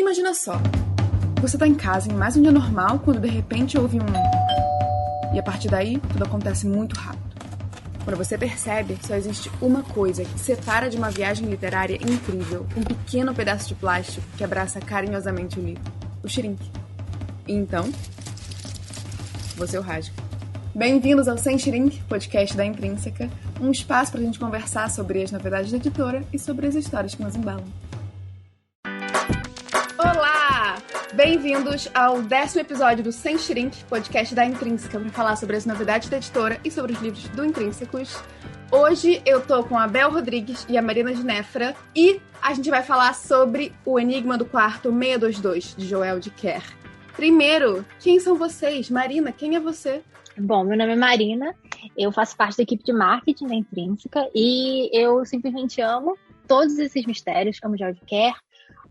Imagina só, você tá em casa em mais um dia normal, quando de repente ouve um... E a partir daí, tudo acontece muito rápido. Quando você percebe, só existe uma coisa que separa de uma viagem literária incrível, um pequeno pedaço de plástico que abraça carinhosamente o livro, o Shrink. E então, você o rasga. Bem-vindos ao Sem Shrink, podcast da Intrínseca, um espaço pra gente conversar sobre as novidades da editora e sobre as histórias que nos embalam. Olá! Bem-vindos ao 10º episódio do Sem Shrink, podcast da Intrínseca, para falar sobre as novidades da editora e sobre os livros do Intrínsecos. Hoje eu tô com a Bel Rodrigues e a Marina Ginefra e a gente vai falar sobre O Enigma do Quarto 622, de Joel Dicker. Primeiro, quem são vocês? Marina, quem é você? Bom, meu nome é Marina, eu faço parte da equipe de marketing da Intrínseca e eu simplesmente amo todos esses mistérios, amo Joel Dicker,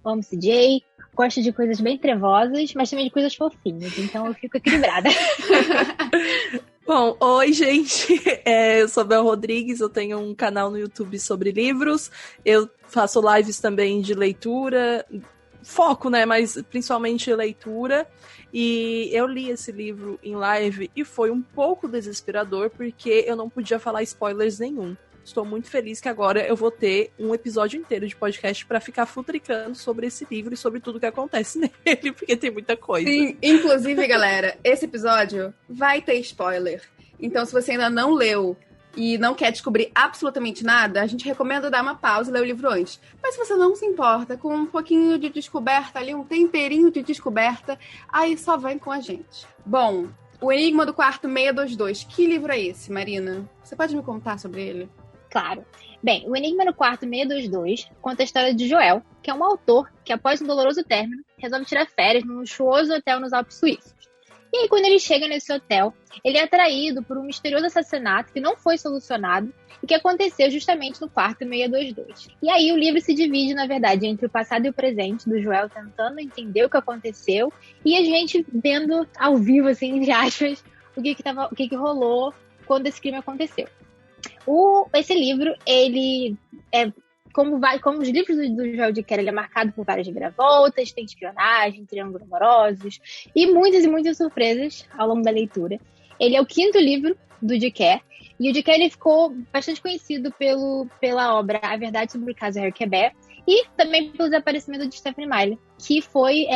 amo CJ, gosto de coisas bem trevosas, mas também de coisas fofinhas, então eu fico equilibrada. Bom, oi gente, eu sou Bel Rodrigues, eu tenho um canal no YouTube sobre livros, eu faço lives também de leitura, foco, né, mas principalmente leitura, e eu li esse livro em live e foi um pouco desesperador porque eu não podia falar spoilers nenhum. Estou muito feliz que agora eu vou ter um episódio inteiro de podcast para ficar futricando sobre esse livro e sobre tudo que acontece nele, porque tem muita coisa. Sim, inclusive, galera, esse episódio vai ter spoiler. Então, se você ainda não leu e não quer descobrir absolutamente nada, a gente recomenda dar uma pausa e ler o livro antes. Mas se você não se importa com um pouquinho de descoberta ali, um temperinho de descoberta, aí só vem com a gente. Bom, O Enigma do Quarto 622. Que livro é esse, Marina? Você pode me contar sobre ele? Claro. Bem, O Enigma no Quarto 622 conta a história de Joel, que é um autor que, após um doloroso término, resolve tirar férias num luxuoso hotel nos Alpes Suíços. E aí, quando ele chega nesse hotel, ele é atraído por um misterioso assassinato que não foi solucionado e que aconteceu justamente no Quarto 622. E aí, o livro se divide, na verdade, entre o passado e o presente do Joel tentando entender o que aconteceu e a gente vendo ao vivo, assim, entre aspas, o que rolou quando esse crime aconteceu. Esse livro, ele é como os livros do Joel Dicker, ele é marcado por várias reviravoltas, tem espionagem, triângulos amorosos e muitas surpresas ao longo da leitura. Ele é o 5º livro do Dicker e o Dicker ele ficou bastante conhecido pela obra A Verdade sobre o Caso Harry Quebert e também pelo desaparecimento de Stephanie Meyer, que foi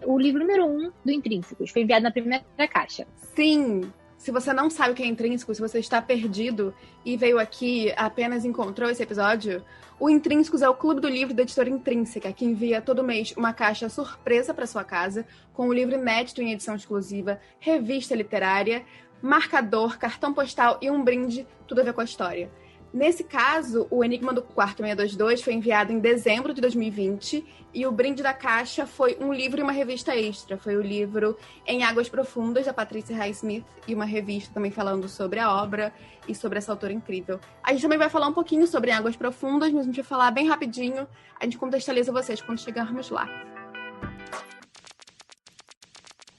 o livro número 1 do Intrínsecos, foi enviado na primeira caixa. Sim! Se você não sabe o que é Intrínseco, se você está perdido e veio aqui apenas encontrou esse episódio, o Intrínsecos é o clube do livro da editora Intrínseca, que envia todo mês uma caixa surpresa para sua casa, com o livro inédito em edição exclusiva, revista literária, marcador, cartão postal e um brinde, tudo a ver com a história. Nesse caso, o Enigma do Quarto 622 foi enviado em dezembro de 2020 e o brinde da caixa foi um livro e uma revista extra. Foi o livro Em Águas Profundas, da Patricia Highsmith, e uma revista também falando sobre a obra e sobre essa autora incrível. A gente também vai falar um pouquinho sobre Em Águas Profundas, mas a gente vai falar bem rapidinho. A gente contextualiza vocês quando chegarmos lá.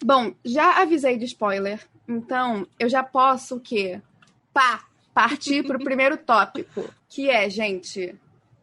Bom, já avisei de spoiler, então eu já posso o quê? Partir para o primeiro tópico, que é, gente,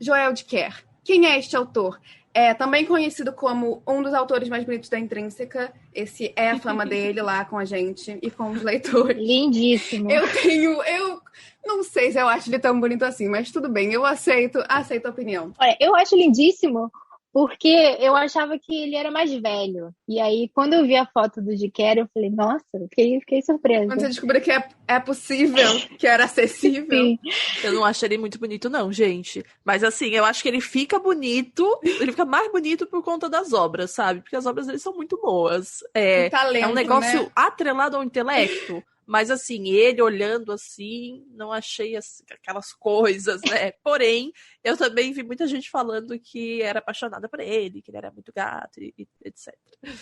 Joel Dicker. Quem é este autor? É também conhecido como um dos autores mais bonitos da Intrínseca. Esse é a fama dele lá com a gente e com os leitores. Lindíssimo. Eu não sei se eu acho ele tão bonito assim, mas tudo bem, eu aceito a opinião. Olha, eu acho lindíssimo porque eu achava que ele era mais velho. E aí, quando eu vi a foto do Dicker, eu falei, nossa, fiquei surpresa. Quando você descobriu que é possível, que era acessível. Sim. Eu não acho ele muito bonito não, gente. Mas assim, eu acho que ele fica bonito, ele fica mais bonito por conta das obras, sabe? Porque as obras dele são muito boas. Talento, é um negócio, né? Atrelado ao intelecto. Mas assim, ele olhando assim, não achei assim, aquelas coisas, né? Porém, eu também vi muita gente falando que era apaixonada por ele, que ele era muito gato e etc.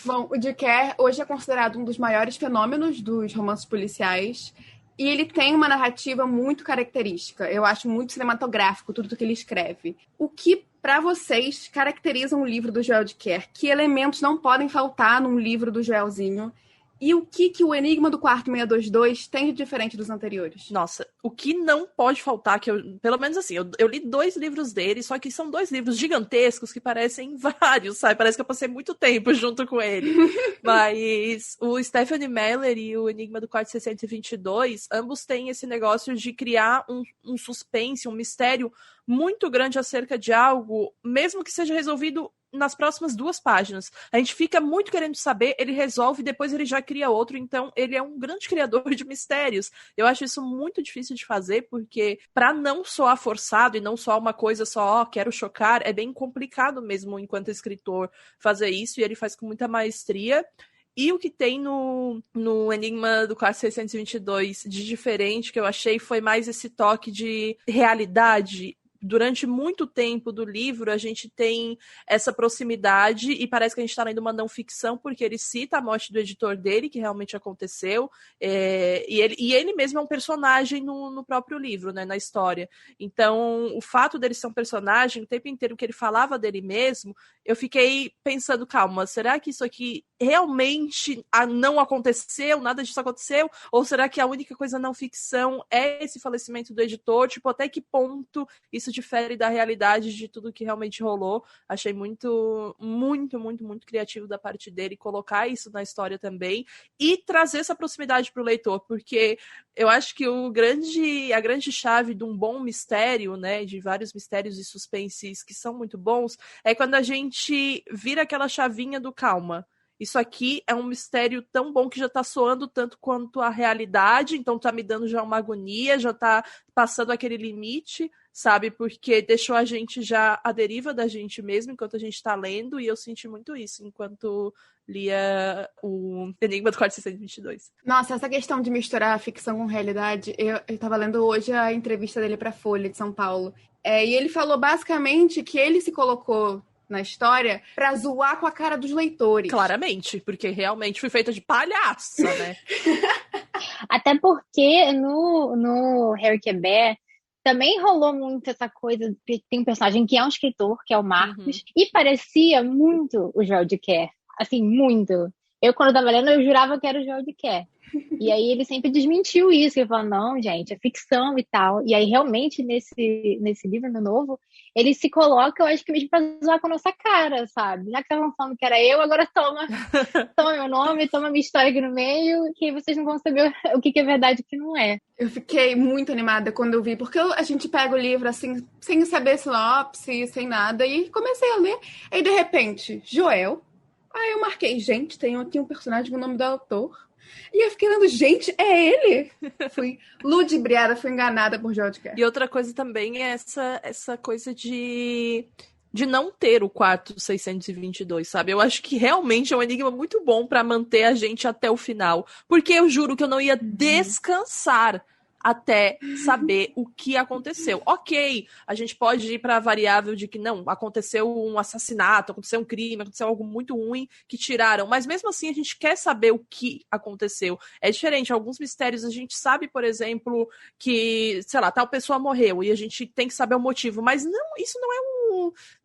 Bom, o Dicker hoje é considerado um dos maiores fenômenos dos romances policiais e ele tem uma narrativa muito característica. Eu acho muito cinematográfico tudo que ele escreve. O que, para vocês, caracteriza um livro do Joel Dicker? Que elementos não podem faltar num livro do Joelzinho? E o que o Enigma do Quarto 622 tem de diferente dos anteriores? Nossa, o que não pode faltar, que eu, pelo menos assim, eu li 2 livros dele, só que são 2 livros gigantescos que parecem vários, sabe? Parece que eu passei muito tempo junto com ele. Mas o Stephanie Meyer e o Enigma do Quarto 622, ambos têm esse negócio de criar um suspense, um mistério muito grande acerca de algo, mesmo que seja resolvido nas próximas 2 páginas. A gente fica muito querendo saber, ele resolve, depois ele já cria outro, então ele é um grande criador de mistérios. Eu acho isso muito difícil de fazer, porque para não soar forçado e não soar uma coisa só, quero chocar, é bem complicado mesmo enquanto escritor fazer isso, e ele faz com muita maestria. E o que tem no Enigma do Quarto 622 de diferente, que eu achei, foi mais esse toque de realidade. Durante muito tempo do livro, a gente tem essa proximidade e parece que a gente está lendo uma não ficção, porque ele cita a morte do editor dele, que realmente aconteceu, e ele mesmo é um personagem no próprio livro, né, na história. Então, o fato dele ser um personagem, o tempo inteiro que ele falava dele mesmo, eu fiquei pensando, calma, será que isso aqui realmente não aconteceu, nada disso aconteceu? Ou será que a única coisa não ficção é esse falecimento do editor? Tipo, até que ponto isso difere da realidade de tudo que realmente rolou? Achei muito, muito, muito, muito criativo da parte dele colocar isso na história também e trazer essa proximidade para o leitor, porque eu acho que a grande chave de um bom mistério, né, de vários mistérios e suspenses que são muito bons, é quando a gente vira aquela chavinha do calma. Isso aqui é um mistério tão bom que já tá soando tanto quanto a realidade, então tá me dando já uma agonia, já tá passando aquele limite, sabe? Porque deixou a gente já à deriva da gente mesmo enquanto a gente tá lendo, e eu senti muito isso enquanto lia o Enigma do Quarto 622. Nossa, essa questão de misturar ficção com realidade, eu tava lendo hoje a entrevista dele pra Folha de São Paulo, e ele falou basicamente que ele se colocou na história pra zoar com a cara dos leitores. Claramente, porque realmente foi feita de palhaça, né? Até porque no Harry Quebert também rolou muito essa coisa, tem um personagem que é um escritor, que é o Marcos, e parecia muito o Joel de Kerr. Assim, muito. Eu, quando eu tava lendo, eu jurava que era o Joel de Kerr. E aí ele sempre desmentiu isso. Ele falou, não, gente, é ficção e tal. E aí, realmente, nesse livro, no novo, ele se coloca, eu acho que mesmo pra zoar com a nossa cara, sabe? Já que estavam falando que era eu, agora toma meu nome, toma minha história aqui no meio, que vocês não vão saber o que é verdade e o que não é. Eu fiquei muito animada quando eu vi, porque a gente pega o livro assim, sem saber sinopse, sem nada, e comecei a ler. Aí, de repente, Joel. Aí eu marquei, gente, tem aqui um personagem com o nome do autor. E eu fiquei lendo, gente, é ele? Fui ludibriada, fui enganada por Joel de Kerr. E outra coisa também é essa coisa de não ter o quarto 622, sabe? Eu acho que realmente é um enigma muito bom pra manter a gente até o final. Porque eu juro que eu não ia descansar até saber o que aconteceu. Ok, a gente pode ir para a variável de que não, aconteceu um assassinato, aconteceu um crime, aconteceu algo muito ruim que tiraram, mas mesmo assim a gente quer saber o que aconteceu. É diferente, alguns mistérios a gente sabe, por exemplo, que, sei lá, tal pessoa morreu e a gente tem que saber o motivo, mas não, isso não é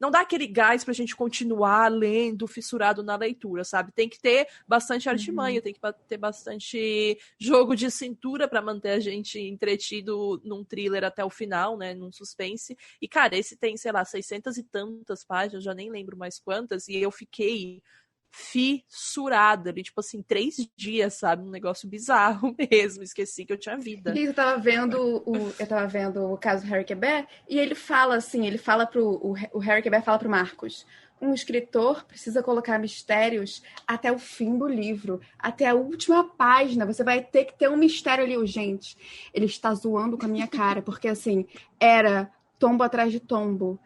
não dá aquele gás pra gente continuar lendo, fissurado na leitura, sabe? Tem que ter bastante artimanha, tem que ter bastante jogo de cintura pra manter a gente entretido num thriller até o final, né? Num suspense. E, cara, esse tem, sei lá, 600 e tantas páginas, já nem lembro mais quantas, e eu fiquei fissurada ali, tipo assim, 3 dias, sabe? Um negócio bizarro mesmo, esqueci que eu tinha vida. Eu tava vendo o caso do Harry Quebert, e ele fala assim, o Harry Quebert fala pro Marcos, um escritor precisa colocar mistérios até o fim do livro, até a última página, você vai ter que ter um mistério ali, gente. Ele está zoando com a minha cara, porque assim, era tombo atrás de tombo.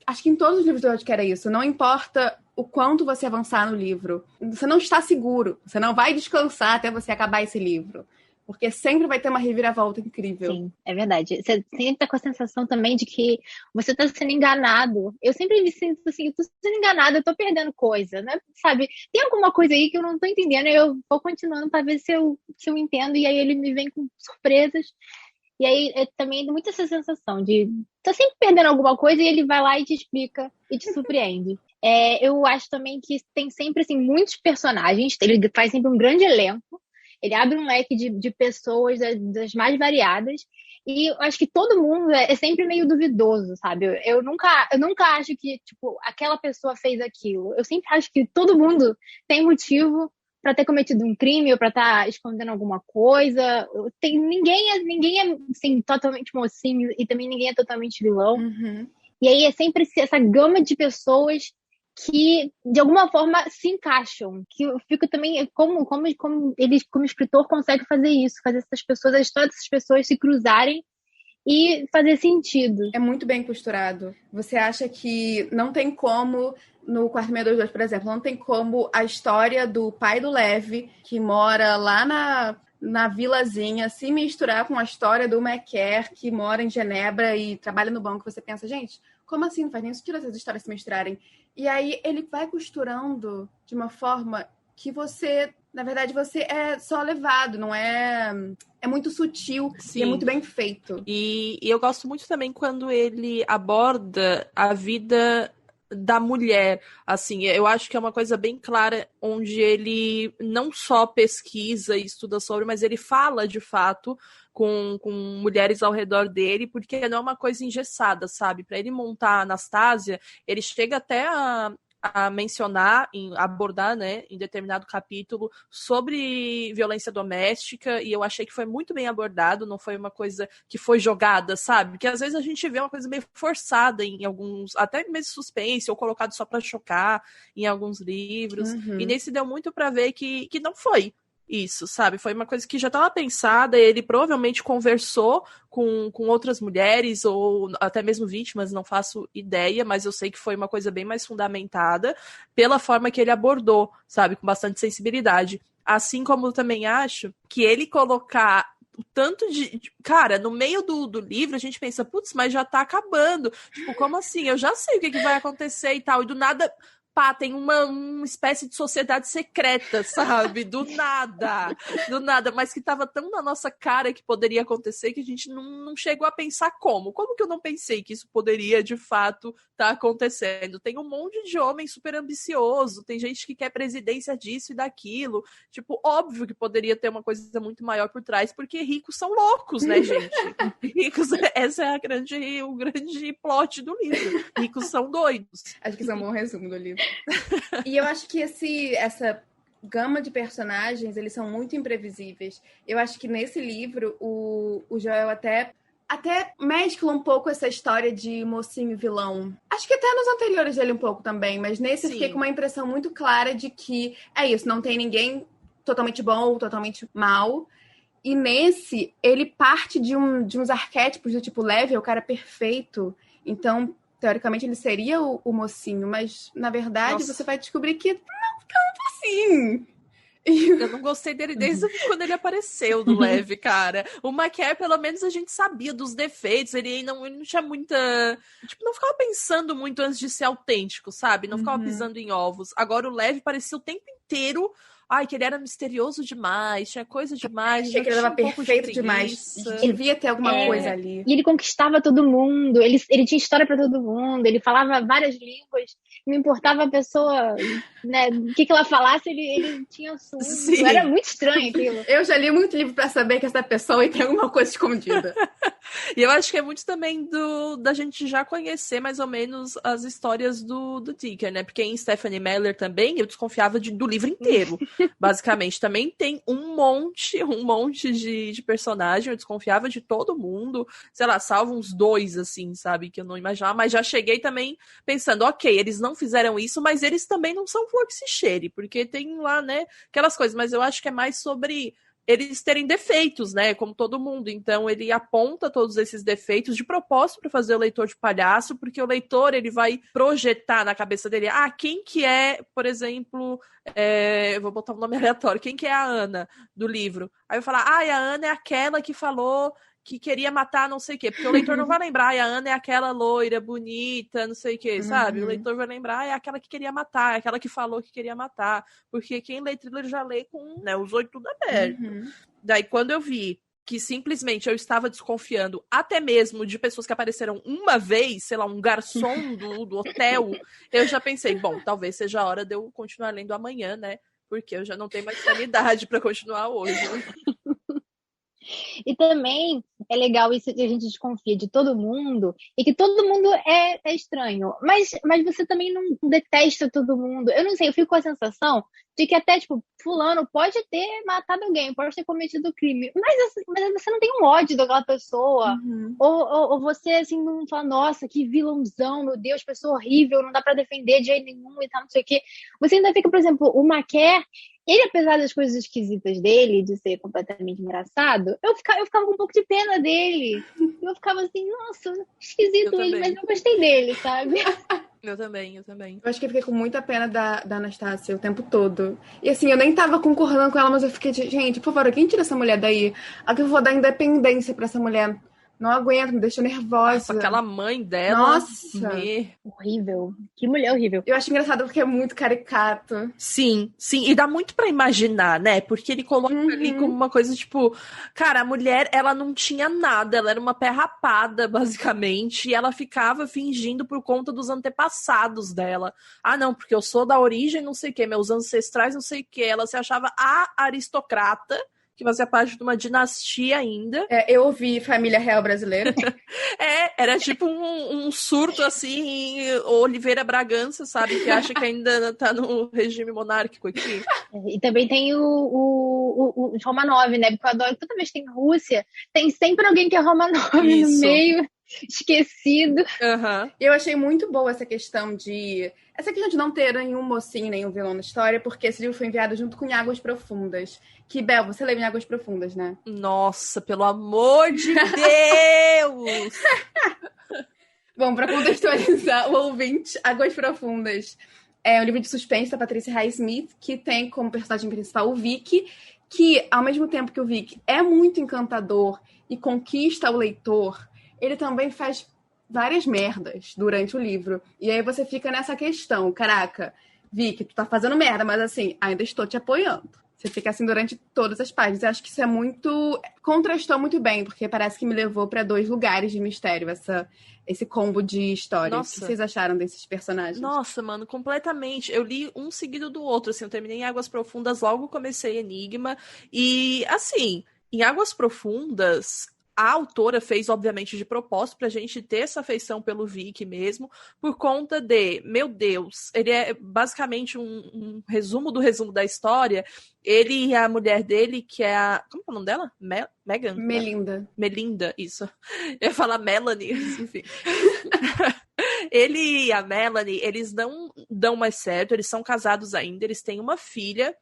Acho que em todos os livros do Joel era isso, não importa o quanto você avançar no livro, você não está seguro, você não vai descansar até você acabar esse livro, porque sempre vai ter uma reviravolta incrível. Sim, é verdade. Você sempre tá com a sensação também de que você tá sendo enganado. Eu sempre me sinto assim, eu tô sendo enganada, eu tô perdendo coisa, né? Sabe? Tem alguma coisa aí que eu não tô entendendo, eu vou continuando pra ver se eu entendo, e aí ele me vem com surpresas. E aí também muito essa sensação de tá sempre perdendo alguma coisa e ele vai lá e te explica e te surpreende. Eu acho também que tem sempre, assim, muitos personagens, ele faz sempre um grande elenco, ele abre um leque de pessoas das mais variadas, e eu acho que todo mundo é sempre meio duvidoso, sabe? Eu nunca acho que, tipo, aquela pessoa fez aquilo. Eu sempre acho que todo mundo tem motivo para ter cometido um crime ou para estar escondendo alguma coisa. Ninguém é, assim, totalmente mocinho e também ninguém é totalmente vilão. Uhum. E aí é sempre essa gama de pessoas que, de alguma forma, se encaixam. Que eu fico também... Como ele, como escritor, consegue fazer isso. Fazer essas pessoas, a história dessas pessoas se cruzarem e fazer sentido. É muito bem costurado. Você acha que não tem como, no Quarto 622, por exemplo, não tem como a história do pai do Lev, que mora lá na vilazinha, se misturar com a história do Macaire, que mora em Genebra e trabalha no banco. Você pensa, gente, como assim? Não faz nem sentido essas histórias se misturarem. E aí ele vai costurando de uma forma que você, na verdade, você é só levado, não é... É muito sutil. Sim. E é muito bem feito. E eu gosto muito também quando ele aborda a vida da mulher, assim, eu acho que é uma coisa bem clara, onde ele não só pesquisa e estuda sobre, mas ele fala, de fato, com mulheres ao redor dele, porque não é uma coisa engessada, sabe? Para ele montar a Anastasia, ele chega até a mencionar, abordar, né, em determinado capítulo, sobre violência doméstica, e eu achei que foi muito bem abordado, não foi uma coisa que foi jogada, sabe? Porque às vezes a gente vê uma coisa meio forçada em alguns, até mesmo suspense, ou colocado só para chocar em alguns livros, e nesse deu muito para ver que não foi isso, sabe? Foi uma coisa que já estava pensada, ele provavelmente conversou com outras mulheres, ou até mesmo vítimas, não faço ideia, mas eu sei que foi uma coisa bem mais fundamentada pela forma que ele abordou, sabe? Com bastante sensibilidade. Assim como eu também acho que ele colocar o tanto de... Cara, no meio do livro a gente pensa, putz, mas já tá acabando. Tipo, como assim? Eu já sei o que vai acontecer e tal, e do nada... Pá, tem uma espécie de sociedade secreta, sabe? Do nada, mas que tava tão na nossa cara que poderia acontecer que a gente não chegou a pensar como. Como que eu não pensei que isso poderia, de fato, estar acontecendo? Tem um monte de homem super ambicioso, tem gente que quer presidência disso e daquilo. Tipo, óbvio que poderia ter uma coisa muito maior por trás, porque ricos são loucos, né, gente? Ricos, essa é o grande plot do livro. Ricos são doidos. Acho que isso é um bom resumo do livro. E eu acho que essa gama de personagens, eles são muito imprevisíveis. Eu acho que nesse livro, o Joel até mescla um pouco essa história de mocinho e vilão. Acho que até nos anteriores dele um pouco também, mas nesse eu fiquei com uma impressão muito clara de que é isso, não tem ninguém totalmente bom ou totalmente mal. E nesse, ele parte de uns arquétipos do tipo Lev, é o cara perfeito. Então, teoricamente, ele seria o mocinho, mas, na verdade, você vai descobrir que não tanto assim. Eu não gostei dele desde quando ele apareceu, do Lev, cara. O Macaire, pelo menos, a gente sabia dos defeitos, ele não tinha muita... Tipo, não ficava pensando muito antes de ser autêntico, sabe? Não ficava pisando em ovos. Agora, o Lev parecia o tempo inteiro... Ai, que ele era misterioso demais, tinha coisa demais. Achei que ele era perfeito demais. Devia ter alguma coisa ali. E ele conquistava todo mundo, ele tinha história pra todo mundo, ele falava várias línguas, não importava a pessoa, né, o que ela falasse, ele tinha assunto. Sim. Era muito estranho aquilo. Eu já li muito livro pra saber que essa pessoa tem alguma coisa escondida. E eu acho que é muito também da gente já conhecer mais ou menos as histórias do Dicker, né? Porque em Stephanie Meyer também eu desconfiava do livro inteiro. Basicamente, também tem um monte de personagem, eu desconfiava de todo mundo, sei lá, salvo uns 2, assim, sabe, que eu não imaginava, mas já cheguei também pensando, ok, eles não fizeram isso, mas eles também não são flor que se cheire, porque tem lá, né, aquelas coisas, mas eu acho que é mais sobre eles terem defeitos, né, como todo mundo, então ele aponta todos esses defeitos de propósito para fazer o leitor de palhaço, porque o leitor, ele vai projetar na cabeça dele, quem que é, por exemplo, eu vou botar um nome aleatório, quem que é a Ana do livro? Aí eu vou falar, a Ana é aquela que falou que queria matar não sei o quê, porque o leitor não vai lembrar, a Ana é aquela loira, bonita, não sei o quê, sabe? O leitor vai lembrar, é aquela que queria matar, é aquela que falou que queria matar, porque quem lê thriller já lê com, né, os 8 tudo aberto. Daí, quando eu vi que simplesmente eu estava desconfiando até mesmo de pessoas que apareceram uma vez, sei lá, um garçom do hotel, eu já pensei, bom, talvez seja a hora de eu continuar lendo amanhã, né? Porque eu já não tenho mais sanidade para continuar hoje. E também é legal isso que a gente desconfia de todo mundo e que todo mundo é estranho. Mas você também não detesta todo mundo. Eu não sei, eu fico com a sensação de que até, tipo, fulano pode ter matado alguém, pode ter cometido crime, mas você não tem um ódio daquela pessoa. Uhum. Ou você, assim, não fala, nossa, que vilãozão, meu Deus, pessoa horrível, não dá pra defender de jeito nenhum e tal, não sei o quê. Você ainda fica, por exemplo, o Maquer, ele, apesar das coisas esquisitas dele, de ser completamente engraçado, eu ficava com um pouco de pena dele. Eu ficava assim, nossa, esquisito ele, mas eu gostei dele, sabe? Eu também. Eu acho que eu fiquei com muita pena da Anastácia o tempo todo. E assim, eu nem tava concordando com ela, mas eu fiquei de, gente, por favor, quem tira essa mulher daí? Eu vou dar independência pra essa mulher. Não aguento, me deixa nervosa. Nossa, aquela mãe dela. Nossa! Horrível. Que mulher horrível. Eu acho engraçado porque é muito caricato. Sim. E dá muito pra imaginar, né? Porque ele coloca ali como uma coisa, tipo... Cara, a mulher, ela não tinha nada. Ela era uma pé rapada, basicamente. E ela ficava fingindo por conta dos antepassados dela. Ah, não, porque eu sou da origem, não sei o quê. Meus ancestrais, não sei o quê. Ela se achava a aristocrata, que fazia parte de uma dinastia ainda. Eu ouvi Família Real Brasileira. Era tipo um surto, assim, Oliveira Bragança, sabe? Que acha que ainda tá no regime monárquico aqui. E também tem o Romanov, né? Porque eu adoro, toda vez que tem Rússia, tem sempre alguém que é Romanov no meio, esquecido. Uhum. Eu achei muito boa essa questão de não ter nenhum mocinho, nenhum vilão na história, porque esse livro foi enviado junto com Em Águas Profundas. Que, Bel, você leu Em Águas Profundas, né? Nossa, pelo amor de Deus! Bom, para contextualizar o ouvinte, Águas Profundas é um livro de suspense da Patricia Highsmith, que tem como personagem principal o Vic, que, ao mesmo tempo que o Vic é muito encantador e conquista o leitor, ele também faz várias merdas durante o livro. E aí você fica nessa questão, caraca, Vic, tu tá fazendo merda, mas assim, ainda estou te apoiando. Você fica assim durante todas as páginas. Eu acho que isso contrastou muito bem, porque parece que me levou para 2 lugares de mistério, esse combo de histórias. Nossa. O que vocês acharam desses personagens? Nossa, mano, completamente. Eu li um seguido do outro, assim, eu terminei em Águas Profundas, logo comecei Enigma, e, assim, em Águas Profundas, a autora fez, obviamente, de propósito pra gente ter essa afeição pelo Vic mesmo, por conta de, meu Deus, ele é basicamente um resumo da história. Ele e a mulher dele, que é a... Como é o nome dela? Megan? Melinda. Melinda, isso. Eu ia falar Melanie, enfim. Ele e a Melanie, eles não dão mais certo, eles são casados ainda, eles têm uma filha,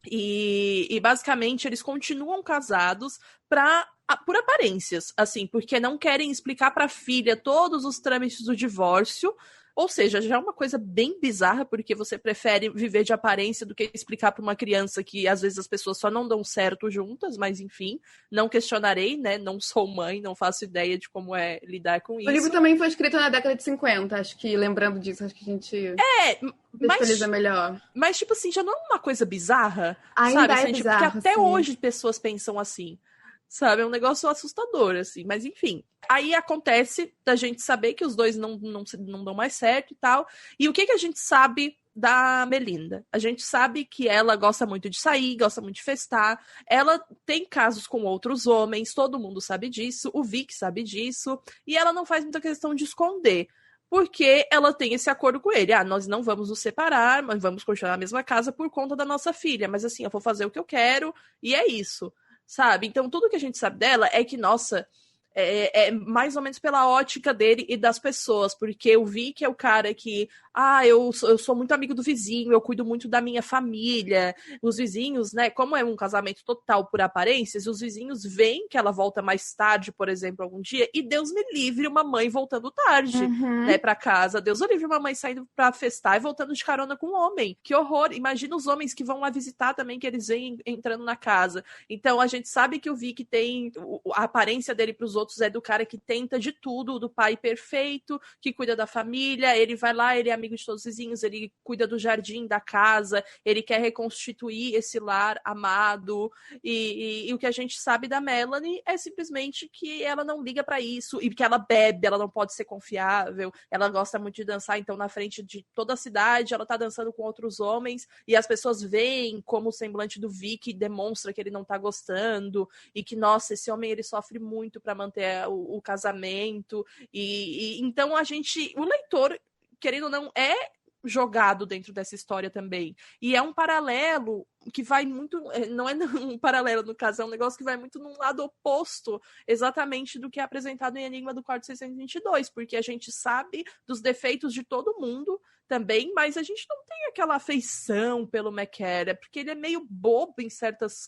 e basicamente eles continuam casados por aparências, assim, porque não querem explicar para a filha todos os trâmites do divórcio. Ou seja, já é uma coisa bem bizarra, porque você prefere viver de aparência do que explicar para uma criança que às vezes as pessoas só não dão certo juntas, mas enfim, não questionarei, né? Não sou mãe, não faço ideia de como é lidar com isso. O livro também foi escrito na década de 50, acho que, lembrando disso, acho que a gente mas melhor. Mas, tipo assim, já não é uma coisa bizarra? Ainda sabe? é Assim, bizarro, porque até sim. hoje pessoas pensam assim. Sabe? É um negócio assustador, assim. Mas, enfim. Aí acontece da gente saber que os dois não dão mais certo e tal. E o que a gente sabe da Melinda? A gente sabe que ela gosta muito de sair, gosta muito de festar. Ela tem casos com outros homens, todo mundo sabe disso. O Vic sabe disso. E ela não faz muita questão de esconder. Porque ela tem esse acordo com ele. Nós não vamos nos separar, mas vamos continuar na mesma casa por conta da nossa filha. Mas assim, eu vou fazer o que eu quero e é isso. Sabe? Então, tudo que a gente sabe dela é que, nossa, é mais ou menos pela ótica dele e das pessoas, porque eu vi que é o cara que, eu sou muito amigo do vizinho, eu cuido muito da minha família, os vizinhos, né, como é um casamento total por aparências, os vizinhos veem que ela volta mais tarde, por exemplo, algum dia, e Deus me livre uma mãe voltando tarde, né, pra casa, Deus me livre uma mãe saindo pra festar e voltando de carona com um homem, que horror, imagina os homens que vão lá visitar também, que eles vêm entrando na casa. Então a gente sabe que o Vic tem, a aparência dele pros outros é do cara que tenta de tudo, do pai perfeito, que cuida da família, ele vai lá, ele é amigo amigo de todos os vizinhos, ele cuida do jardim da casa, ele quer reconstituir esse lar amado, e o que a gente sabe da Melanie é simplesmente que ela não liga pra isso, e que ela bebe, ela não pode ser confiável, ela gosta muito de dançar, então na frente de toda a cidade ela tá dançando com outros homens, e as pessoas veem como o semblante do Vic demonstra que ele não tá gostando, e que, nossa, esse homem ele sofre muito pra manter o casamento, e então o leitor, querendo ou não, é jogado dentro dessa história também. E é um paralelo que vai muito... Não é um paralelo, no caso, é um negócio que vai muito num lado oposto exatamente do que é apresentado em Enigma do Quarto 622, porque a gente sabe dos defeitos de todo mundo também, mas a gente não tem aquela afeição pelo McCarran, porque ele é meio bobo em certos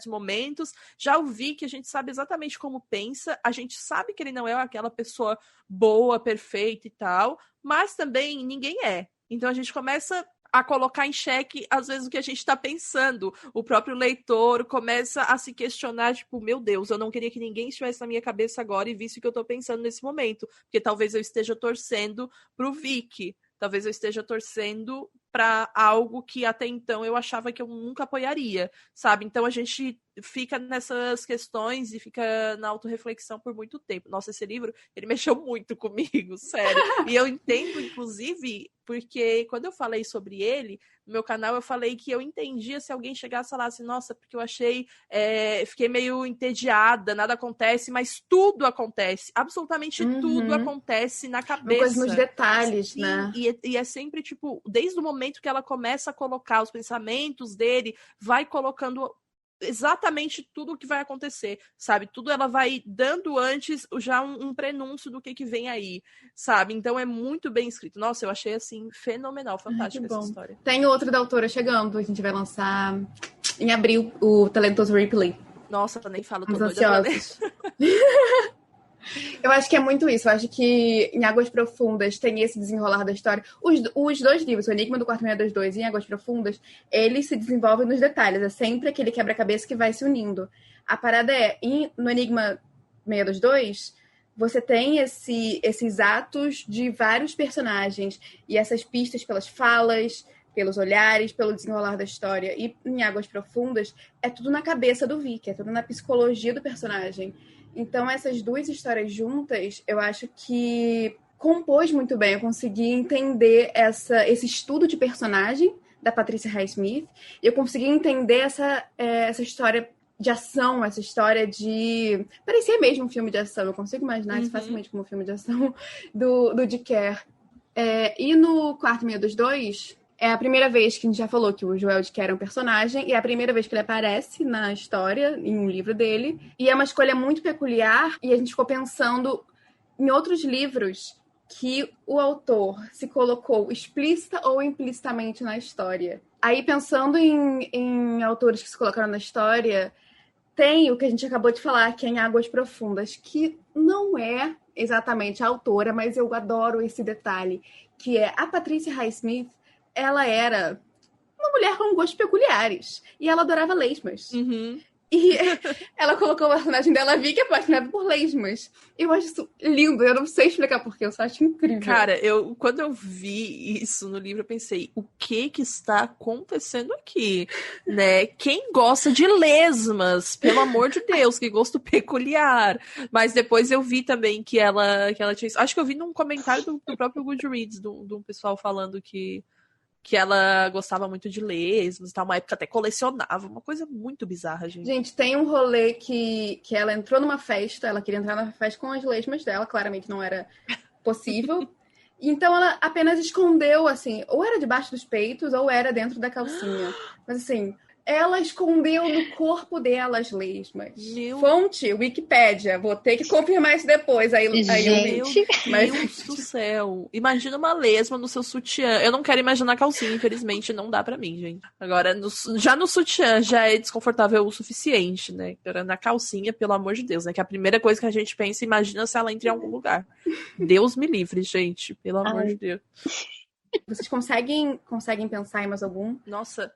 momentos. Já o Vic, a gente sabe exatamente como pensa, a gente sabe que ele não é aquela pessoa boa, perfeita e tal, mas também ninguém é. Então a gente começa a colocar em xeque, às vezes, o que a gente está pensando. O próprio leitor começa a se questionar, tipo, meu Deus, eu não queria que ninguém estivesse na minha cabeça agora e visse o que eu estou pensando nesse momento, porque talvez eu esteja torcendo pro Vic, talvez eu esteja torcendo para algo que até então eu achava que eu nunca apoiaria, sabe? Então a gente fica nessas questões e fica na autorreflexão por muito tempo. Nossa, esse livro, ele mexeu muito comigo, sério. E eu entendo, inclusive, porque quando eu falei sobre ele, no meu canal eu falei que eu entendia se alguém chegasse e falasse, nossa, porque eu achei, fiquei meio entediada, nada acontece, mas tudo acontece, absolutamente tudo acontece na cabeça. Uma coisa nos detalhes, sim, né? E é sempre, tipo, desde o momento que ela começa a colocar os pensamentos dele, vai colocando exatamente tudo o que vai acontecer, sabe? Tudo ela vai dando antes já um prenúncio do que vem aí, sabe? Então é muito bem escrito. Nossa, eu achei, assim, fenomenal, fantástica essa história. Tem outro da autora chegando, a gente vai lançar em abril, o Talentoso Ripley. Nossa, eu nem falo, tô Estamos doida ansiosos. Eu acho que é muito isso. Eu acho que em Águas Profundas tem esse desenrolar da história. Os dois livros, o Enigma do Quarto 622 e em Águas Profundas, eles se desenvolvem nos detalhes. É sempre aquele quebra-cabeça que vai se unindo. A parada é, no Enigma 622, você tem esses atos de vários personagens e essas pistas pelas falas, pelos olhares, pelo desenrolar da história. E em Águas Profundas, é tudo na cabeça do Vic, é tudo na psicologia do personagem. Então, essas duas histórias juntas, eu acho que compôs muito bem. Eu consegui entender esse estudo de personagem da Patricia Highsmith. E eu consegui entender essa história de ação, essa história de... Parecia mesmo um filme de ação. Eu consigo imaginar isso facilmente como um filme de ação do Dick Kerr. E no Quarto 622... É a primeira vez que a gente já falou que o Joel de Kerr é um personagem, e é a primeira vez que ele aparece na história, em um livro dele. E é uma escolha muito peculiar, e a gente ficou pensando em outros livros que o autor se colocou explícita ou implicitamente na história. Aí, pensando em autores que se colocaram na história, tem o que a gente acabou de falar, que é em Águas Profundas, que não é exatamente a autora, mas eu adoro esse detalhe, que é a Patricia Highsmith. Ela era uma mulher com gostos peculiares. E ela adorava lesmas. E ela colocou o personagem dela, Vicky, apaixonada por lesmas. Eu acho isso lindo. Eu não sei explicar porquê. Eu só acho incrível. Cara, quando eu vi isso no livro, eu pensei, o que está acontecendo aqui? Né? Quem gosta de lesmas? Pelo amor de Deus, que gosto peculiar. Mas depois eu vi também que ela tinha isso. Acho que eu vi num comentário do próprio Goodreads, de um pessoal falando que ela gostava muito de lesmas e tal, uma época até colecionava, uma coisa muito bizarra, gente. Gente, tem um rolê que ela entrou numa festa, ela queria entrar na festa com as lesmas dela, claramente não era possível. Então ela apenas escondeu, assim, ou era debaixo dos peitos, ou era dentro da calcinha. Mas assim, ela escondeu no corpo dela as lesmas. Fonte, Wikipédia. Vou ter que confirmar isso depois. Aí gente, meu Deus do céu. Imagina uma lesma no seu sutiã. Eu não quero imaginar a calcinha, infelizmente. Não dá pra mim, gente. Agora, já no sutiã já é desconfortável o suficiente, né? Agora, na calcinha, pelo amor de Deus, né? Que é a primeira coisa que a gente pensa, imagina se ela entra em algum lugar. Deus me livre, gente. Pelo amor de Deus. Vocês conseguem pensar em mais algum? Nossa,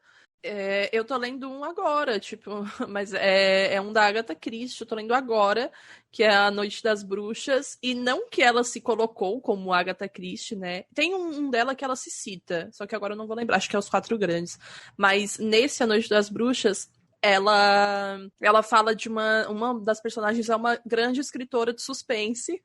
eu tô lendo um agora, tipo, mas é um da Agatha Christie, eu tô lendo agora, que é A Noite das Bruxas, e não que ela se colocou como Agatha Christie, né? Tem um dela que ela se cita, só que agora eu não vou lembrar, acho que é Os Quatro Grandes. Mas nesse A Noite das Bruxas, ela fala de uma das personagens é uma grande escritora de suspense,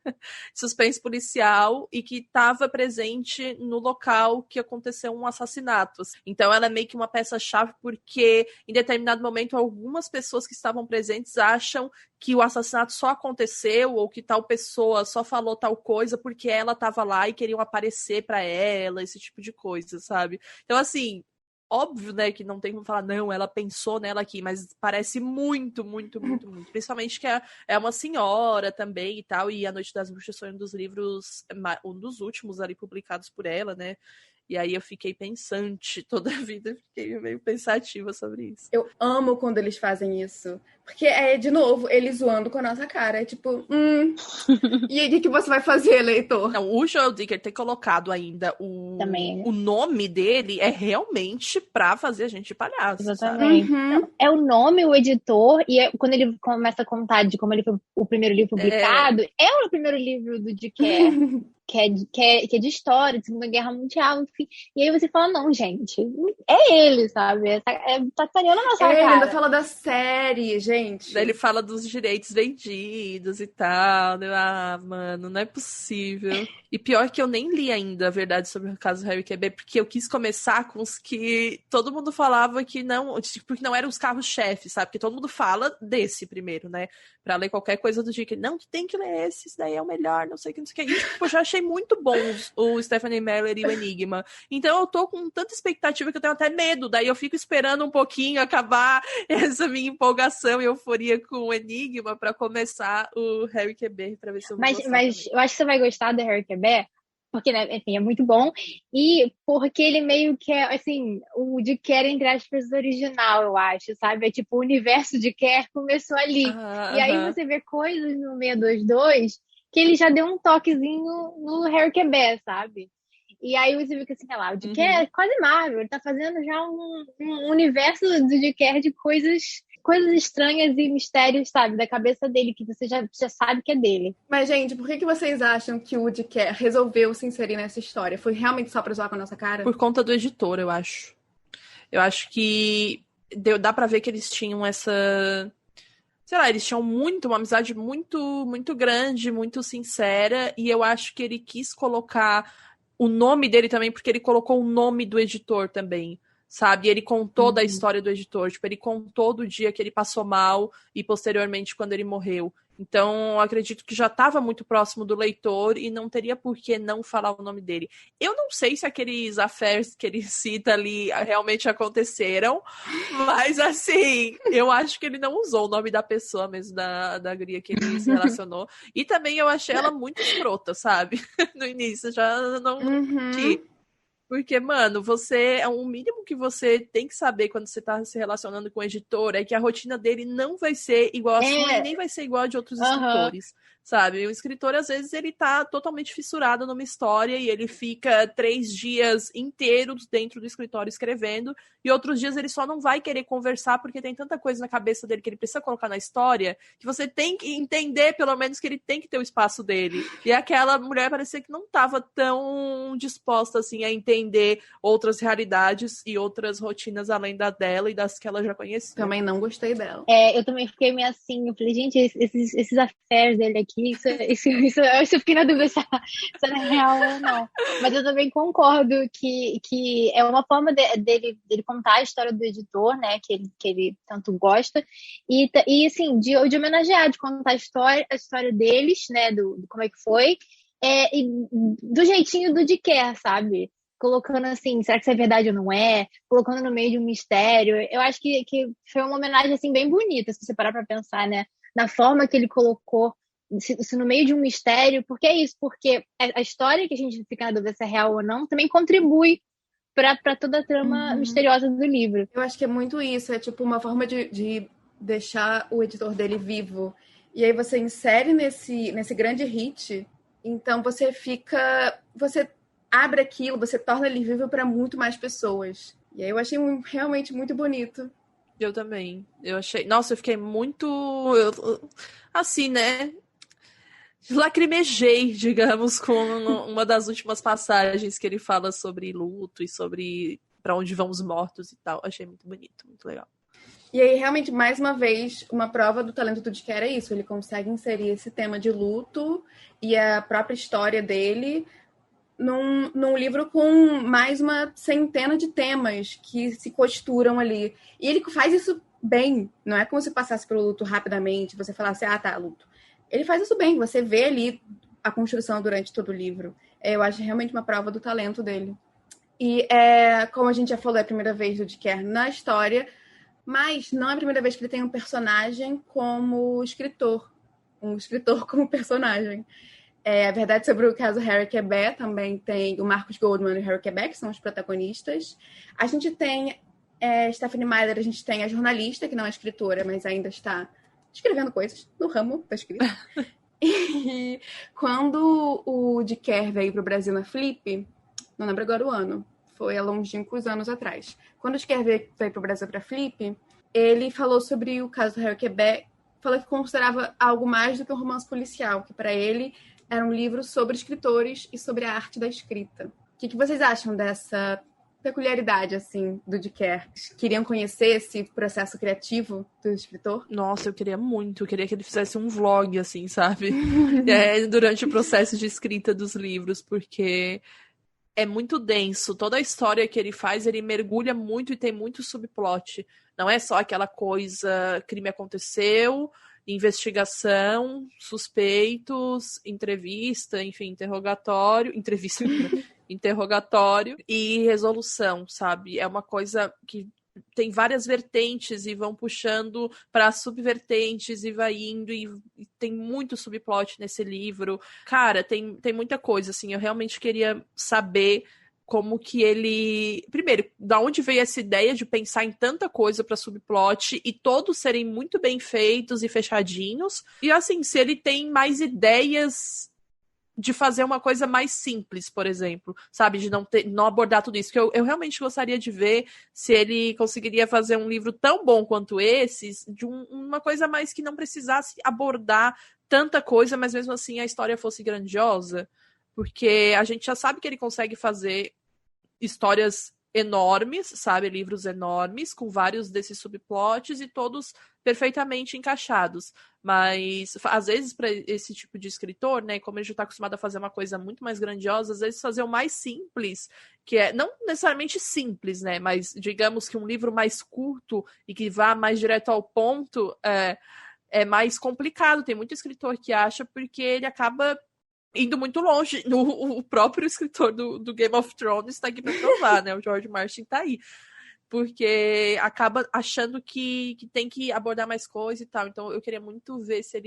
suspense policial, e que estava presente no local que aconteceu um assassinato. Então ela é meio que uma peça-chave porque em determinado momento algumas pessoas que estavam presentes acham que o assassinato só aconteceu ou que tal pessoa só falou tal coisa porque ela estava lá e queriam aparecer para ela, esse tipo de coisa, sabe? Então assim, óbvio, né, que não tem como falar, não, ela pensou nela aqui, mas parece muito, muito, muito, muito. Principalmente que é uma senhora também e tal, e A Noite das Bruxas foi um dos livros, um dos últimos ali publicados por ela, né? E aí eu fiquei pensante toda a vida, fiquei meio pensativa sobre isso. Eu amo quando eles fazem isso. Porque de novo, eles zoando com a nossa cara. É tipo, e aí o que você vai fazer, leitor? Não, o Joel Dicker ter colocado ainda o nome dele é realmente pra fazer a gente de palhaço. Exatamente. Então, é o nome, o editor, e quando ele começa a contar de como ele foi o primeiro livro publicado, é o primeiro livro do Dick que é de história, de Segunda Guerra Mundial, enfim. E aí você fala, não, gente, é ele, sabe? Tá tareando na nossa cara. Ele ainda fala da série, gente. Daí ele fala dos direitos vendidos e tal. Mano, não é possível. E pior que eu nem li ainda a verdade sobre o caso do Harry Quebé, porque eu quis começar com os que todo mundo falava que não, porque não eram os carros-chefes, sabe? Porque todo mundo fala desse primeiro, né? Pra ler qualquer coisa do dia que não, tu tem que ler esse, isso daí é o melhor, não sei o que, não sei o que. E, tipo, eu já achei muito bons o Stephanie Meyer e o Enigma. Então eu tô com tanta expectativa que eu tenho até medo. Daí eu fico esperando um pouquinho acabar essa minha empolgação e euforia com o Enigma pra começar o Harry Quebé, pra ver se eu vou gostar. Mas eu acho que você vai gostar do Harry Quebé, porque, né, enfim, é muito bom, e porque ele meio que é, assim, o de Kerr, entre aspas, original, eu acho, sabe? É tipo, o universo de Kerr começou ali. E aí você vê coisas no 622 que ele já deu um toquezinho no Harry Quebé, sabe? E aí você vê que, assim, sei lá, o de Kerr é quase Marvel, ele tá fazendo já um universo do de Kerr de coisas estranhas e mistérios, sabe, da cabeça dele, que você já sabe que é dele. Mas, gente, por que vocês acham que o Woody Kerr resolveu se inserir nessa história? Foi realmente só pra zoar com a nossa cara? Por conta do editor, eu acho. Eu acho que dá pra ver que eles tinham essa... Sei lá, eles tinham uma amizade muito, muito grande, muito sincera, e eu acho que ele quis colocar o nome dele também, porque ele colocou o nome do editor também, sabe? Ele contou da história do editor, tipo, ele contou do dia que ele passou mal e posteriormente quando ele morreu. Então, eu acredito que já estava muito próximo do leitor e não teria por que não falar o nome dele. Eu não sei se aqueles affairs que ele cita ali realmente aconteceram, mas, assim, eu acho que ele não usou o nome da pessoa mesmo, da guria que ele se relacionou. E também eu achei ela muito escrota, sabe? No início, já não curti. Porque, mano, o mínimo que você tem que saber quando você tá se relacionando com o editor é que a rotina dele não vai ser igual a sua e nem vai ser igual a de outros escritores, sabe? O escritor, às vezes, ele tá totalmente fissurado numa história e ele fica 3 dias inteiros dentro do escritório escrevendo e outros dias ele só não vai querer conversar porque tem tanta coisa na cabeça dele que ele precisa colocar na história que você tem que entender, pelo menos, que ele tem que ter o espaço dele. E aquela mulher parecia que não tava tão disposta, assim, a entender outras realidades e outras rotinas além da dela e das que ela já conhecia. Também não gostei dela. Eu também fiquei meio assim, eu falei, gente, esses affairs dele aqui, eu fiquei na dúvida se era real ou não. Mas eu também concordo que é uma forma dele contar a história do editor, né, que ele tanto gosta, e assim, de homenagear, de contar a história deles, né, do como é que foi, e do jeitinho do de Kerr, sabe? Colocando assim, será que isso é verdade ou não é? Colocando no meio de um mistério. Eu acho que foi uma homenagem assim bem bonita, se você parar pra pensar, né? Na forma que ele colocou se no meio de um mistério. Porque é isso, porque a história que a gente fica na dúvida se é real ou não também contribui pra toda a trama misteriosa do livro. Eu acho que é muito isso, é tipo uma forma de deixar o editor dele vivo. E aí você insere nesse grande hit, então você abre aquilo, você torna ele vivo para muito mais pessoas. E aí eu achei realmente muito bonito. Eu também. Eu achei... Nossa, eu fiquei muito... Assim, né? Lacrimejei, digamos, com uma das últimas passagens que ele fala sobre luto e sobre pra onde vão os mortos e tal. Achei muito bonito, muito legal. E aí, realmente, mais uma vez, uma prova do talento do Dicker é isso. Ele consegue inserir esse tema de luto e a própria história dele num livro com mais uma centena de temas que se costuram ali. E ele faz isso bem. Não é como se passasse pelo luto rapidamente, você falasse, tá, luto. Ele faz isso bem. Você vê ali a construção durante todo o livro. Eu acho realmente uma prova do talento dele. E, como a gente já falou, é a primeira vez do Dicker na história, mas não é a primeira vez que ele tem um personagem como escritor. Um escritor como personagem. A verdade sobre o caso Harry Quebec também tem o Marcus Goldman e o Harry Quebec, que são os protagonistas. A gente tem Stephenie Meyer, a gente tem a jornalista, que não é escritora, mas ainda está escrevendo coisas no ramo da escrita. E quando o Dicker veio para o Brasil na Flip, não lembro agora o ano, foi há longínquos anos atrás. Quando o Dicker veio para o Brasil para a Flip, ele falou sobre o caso do Harry Quebec, falou que considerava algo mais do que um romance policial, que para ele era um livro sobre escritores e sobre a arte da escrita. O que vocês acham dessa peculiaridade, assim, do Dicker? Queriam conhecer esse processo criativo do escritor? Nossa, eu queria muito. Eu queria que ele fizesse um vlog, assim, sabe? Durante o processo de escrita dos livros, porque é muito denso. Toda a história que ele faz, ele mergulha muito e tem muito subplot. Não é só aquela coisa, crime aconteceu, investigação, suspeitos, entrevista, enfim, interrogatório e resolução, sabe? É uma coisa que tem várias vertentes e vão puxando para subvertentes e vai indo e tem muito subplot nesse livro. Cara, tem muita coisa, assim, eu realmente queria saber como que ele... Primeiro, da onde veio essa ideia de pensar em tanta coisa para subplot e todos serem muito bem feitos e fechadinhos. E assim, se ele tem mais ideias de fazer uma coisa mais simples, por exemplo, sabe? De não abordar tudo isso. Porque eu realmente gostaria de ver se ele conseguiria fazer um livro tão bom quanto esses, de uma coisa mais que não precisasse abordar tanta coisa, mas mesmo assim a história fosse grandiosa. Porque a gente já sabe que ele consegue fazer histórias enormes, sabe? Livros enormes, com vários desses subplots e todos perfeitamente encaixados. Mas, às vezes, para esse tipo de escritor, né, como ele já está acostumado a fazer uma coisa muito mais grandiosa, às vezes fazer o mais simples, que é, não necessariamente simples, né, mas digamos que um livro mais curto e que vá mais direto ao ponto, é mais complicado. Tem muito escritor que acha porque ele acaba indo muito longe. O próprio escritor do Game of Thrones está aqui para provar, né? O George Martin está aí. Porque acaba achando que tem que abordar mais coisa e tal. Então eu queria muito ver se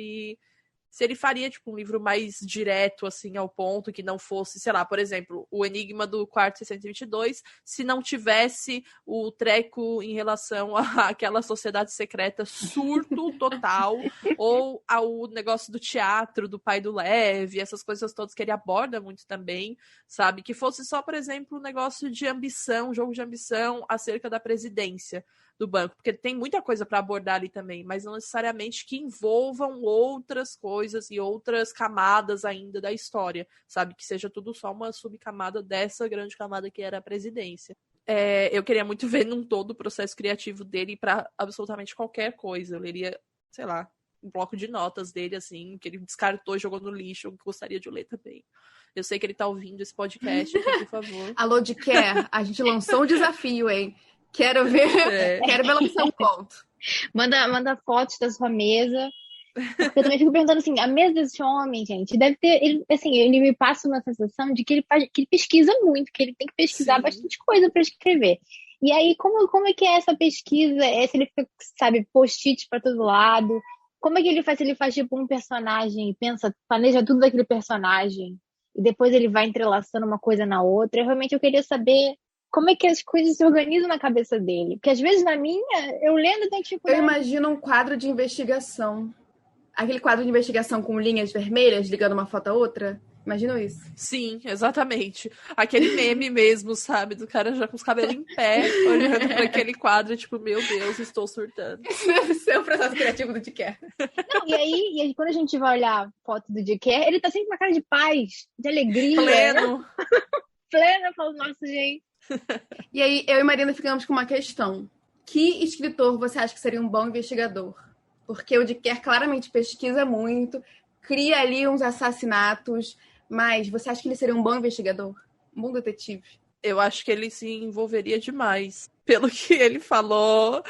ele faria, tipo, um livro mais direto, assim, ao ponto, que não fosse, sei lá, por exemplo, o Enigma do Quarto 622, se não tivesse o treco em relação àquela sociedade secreta, surto total, ou ao negócio do teatro, do pai do Lev, essas coisas todas que ele aborda muito também, sabe? Que fosse só, por exemplo, um negócio de ambição, jogo de ambição acerca da presidência do banco, porque tem muita coisa para abordar ali também, mas não necessariamente que envolvam outras coisas e outras camadas ainda da história, sabe? Que seja tudo só uma subcamada dessa grande camada que era a presidência. Eu queria muito ver num todo o processo criativo dele para absolutamente qualquer coisa. Eu leria, sei lá, um bloco de notas dele, assim, que ele descartou e jogou no lixo, eu gostaria de ler também. Eu sei que ele tá ouvindo esse podcast, então, por favor. Alô, Dicker, a gente lançou um desafio, hein? Quero ver, quero ver lançar um conto. Manda fotos da sua mesa. Eu também fico perguntando assim, a mesa desse homem, gente, deve ter, ele me passa uma sensação de que ele pesquisa muito, que ele tem que pesquisar Sim. bastante coisa para escrever. E aí, como é que é essa pesquisa? Se ele fica, sabe, post-it para todo lado? Como é que ele faz? Ele faz tipo um personagem, planeja tudo daquele personagem, e depois ele vai entrelaçando uma coisa na outra. Eu queria saber como é que as coisas se organizam na cabeça dele. Porque às vezes na minha, eu lendo tem tipo... Eu imagino um quadro de investigação. Aquele quadro de investigação com linhas vermelhas ligando uma foto a outra. Imagina isso. Sim, exatamente. Aquele meme mesmo, sabe? Do cara já com os cabelos em pé, olhando para aquele quadro, tipo, meu Deus, estou surtando. Isso deve ser o processo criativo do Dicker. Não, e aí, quando a gente vai olhar a foto do Dicker, ele tá sempre com uma cara de paz, de alegria. Pleno. Pleno, eu falo, nossa, gente. E aí, eu e Marina ficamos com uma questão. Que escritor você acha que seria um bom investigador? Porque o Dicker claramente pesquisa muito, cria ali uns assassinatos, mas você acha que ele seria um bom investigador? Um bom detetive? Eu acho que ele se envolveria demais. Pelo que ele falou,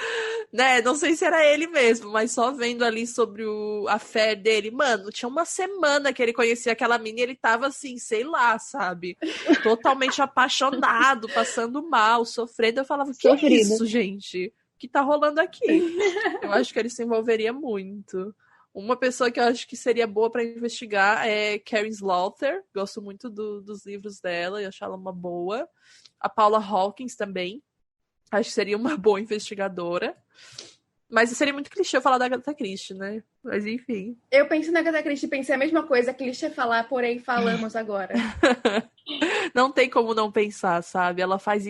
né? Não sei se era ele mesmo, mas só vendo ali sobre a fé dele. Mano, tinha uma semana que ele conhecia aquela mina e ele tava assim, sei lá, sabe? Totalmente apaixonado, passando mal, sofrendo. Eu falava, que é isso, gente? O que tá rolando aqui? Eu acho que ele se envolveria muito. Uma pessoa que eu acho que seria boa para investigar é Karen Slaughter. Gosto muito dos livros dela e acho ela uma boa. A Paula Hawkins também. Acho que seria uma boa investigadora. Mas seria muito clichê eu falar da Agatha Christie, né? Mas enfim. Eu pensei na Agatha Christie, pensei a mesma coisa. Clichê falar, porém falamos agora. Não tem como não pensar, sabe? Ela faz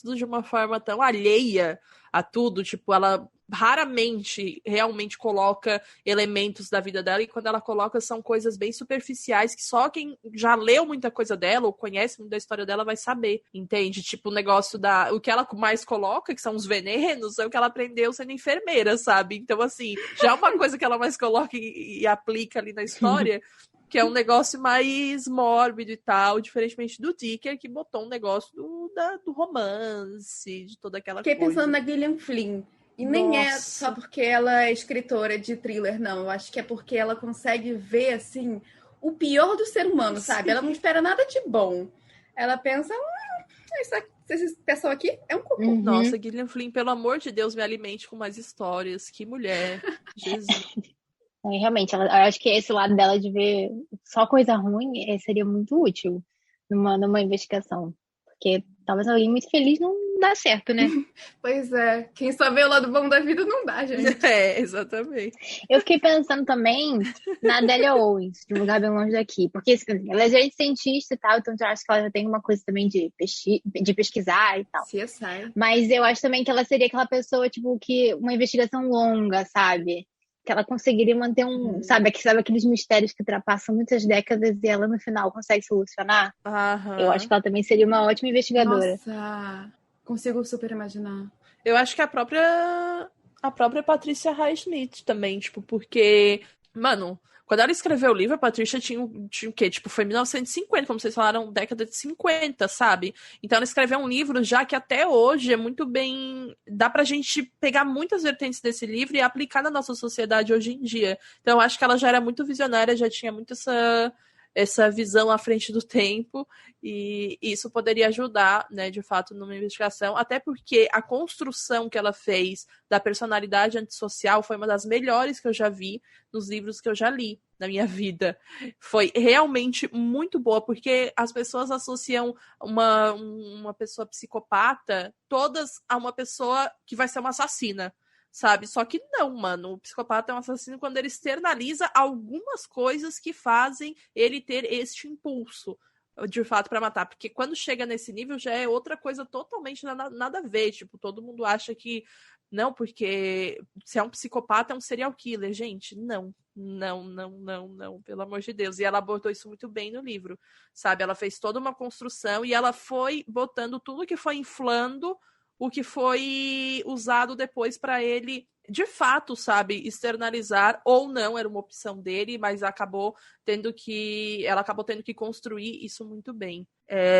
tudo de uma forma tão alheia a tudo. Tipo, ela raramente realmente coloca elementos da vida dela, e quando ela coloca são coisas bem superficiais que só quem já leu muita coisa dela ou conhece muito da história dela vai saber, entende? Tipo, o negócio o que ela mais coloca, que são os venenos, é o que ela aprendeu sendo enfermeira, sabe? Então, assim, já é uma coisa que ela mais coloca e aplica ali na história, que é um negócio mais mórbido e tal, diferentemente do Dicker, que botou um negócio do romance, de toda aquela coisa. Fiquei pensando na Gillian Flynn. E nem é só porque ela é escritora de thriller, não. Eu acho que é porque ela consegue ver, assim, o pior do ser humano, sabe? Ela não espera nada de bom. Essa pessoa aqui é um cocô. Uhum. Nossa, Gillian Flynn, pelo amor de Deus, me alimente com mais histórias. Que mulher. Jesus. Realmente, eu acho que esse lado dela de ver só coisa ruim seria muito útil numa investigação. Porque talvez alguém muito feliz não dá certo, né? Pois é. Quem só vê o lado bom da vida não dá, gente. É, exatamente. Eu fiquei pensando também na Delia Owens, de Um Lugar Bem Longe Daqui. Porque ela é gerente cientista e tal, então eu acho que ela já tem uma coisa também de pesquisar e tal. CSI. Mas eu acho também que ela seria aquela pessoa, tipo, que uma investigação longa, sabe? Que ela conseguiria manter sabe aqueles mistérios que ultrapassam muitas décadas e ela no final consegue solucionar. Eu acho que ela também seria uma ótima investigadora. Nossa, consigo super imaginar. Eu acho que a própria Patricia Highsmith também, tipo, porque, mano, quando ela escreveu o livro, a Patricia tinha o quê? Tipo, foi 1950, como vocês falaram, década de 50, sabe? Então ela escreveu um livro já que até hoje é muito bem... Dá pra gente pegar muitas vertentes desse livro e aplicar na nossa sociedade hoje em dia. Então eu acho que ela já era muito visionária, já tinha muito essa visão à frente do tempo, e isso poderia ajudar, né, de fato, numa investigação, até porque a construção que ela fez da personalidade antissocial foi uma das melhores que eu já vi nos livros que eu já li na minha vida. Foi realmente muito boa, porque as pessoas associam uma pessoa psicopata todas a uma pessoa que vai ser uma assassina, sabe? Só que não, mano. O psicopata é um assassino quando ele externaliza algumas coisas que fazem ele ter este impulso, de fato, para matar. Porque quando chega nesse nível já é outra coisa totalmente nada a ver. Tipo, todo mundo acha que não, porque se é um psicopata é um serial killer. Gente, não, pelo amor de Deus. E ela abordou isso muito bem no livro, sabe? Ela fez toda uma construção e ela foi botando tudo que foi inflando o que foi usado depois para ele, de fato, sabe, externalizar, ou não, era uma opção dele, mas ela acabou tendo que construir isso muito bem.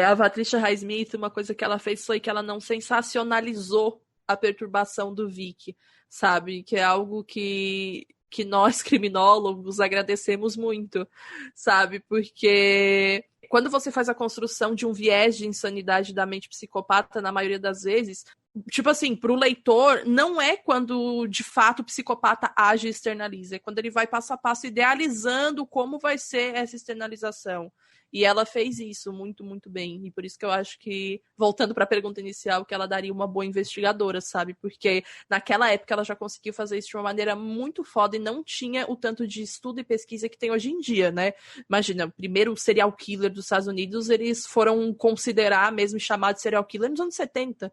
A Patricia Highsmith, uma coisa que ela fez foi que ela não sensacionalizou a perturbação do Vic, sabe, que é algo que nós, criminólogos, agradecemos muito, sabe, porque... Quando você faz a construção de um viés de insanidade da mente psicopata, na maioria das vezes, tipo assim, pro leitor, não é quando de fato o psicopata age e externaliza, é quando ele vai passo a passo idealizando como vai ser essa externalização. E ela fez isso muito, muito bem. E por isso que eu acho que, voltando para a pergunta inicial, que ela daria uma boa investigadora, sabe? Porque naquela época ela já conseguiu fazer isso de uma maneira muito foda e não tinha o tanto de estudo e pesquisa que tem hoje em dia, né? Imagina, primeiro o serial killer dos Estados Unidos, eles foram considerar mesmo chamar de serial killer nos anos 70.